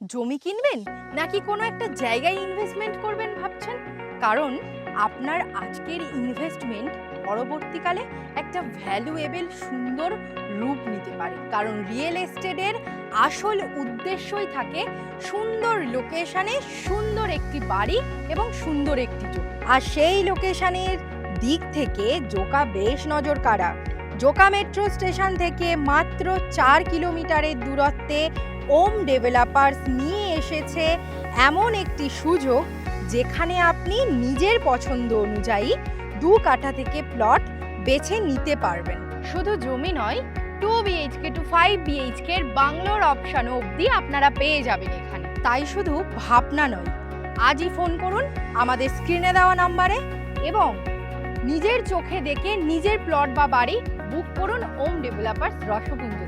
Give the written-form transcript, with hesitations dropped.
জমি কিনবেন নাকি কোনো একটা জায়গায় ইনভেস্টমেন্ট করবেন ভাবছেন? কারণ আপনার আজকের ইনভেস্টমেন্ট পরবর্তীকালে একটা ভ্যালুয়েবল সুন্দর রূপ নিতে পারে। কারণ রিয়েল এস্টেটের আসল উদ্দেশ্যই থাকে সুন্দর লোকেশনে সুন্দর একটি বাড়ি এবং সুন্দর একটি জমি। আর সেই লোকেশনের দিক থেকে জোকা বেশ নজর কাড়া। জোকা মেট্রো স্টেশন থেকে মাত্র 4 কিলোমিটারের দূরত্বে ওম ডেভেলপার্স নিয়ে এসেছে এমন একটি সুযোগ যেখানে আপনি নিজের পছন্দ অনুযায়ী 2 কাঠা থেকে প্লট বেছে নিতে পারবেন। শুধু জমি নয়, 2 BHK to 5 BHK এর বাংলোর অপশন অবধি আপনারা পেয়ে যাবেন এখানে। তাই শুধু ভাবনা নয়, আজই ফোন করুন আমাদের স্ক্রিনে দেওয়া নাম্বারে এবং নিজের চোখে দেখে নিজের প্লট বা বাড়ি বুক করুন ওম ডেভেলপার্স রসপুঞ্জ।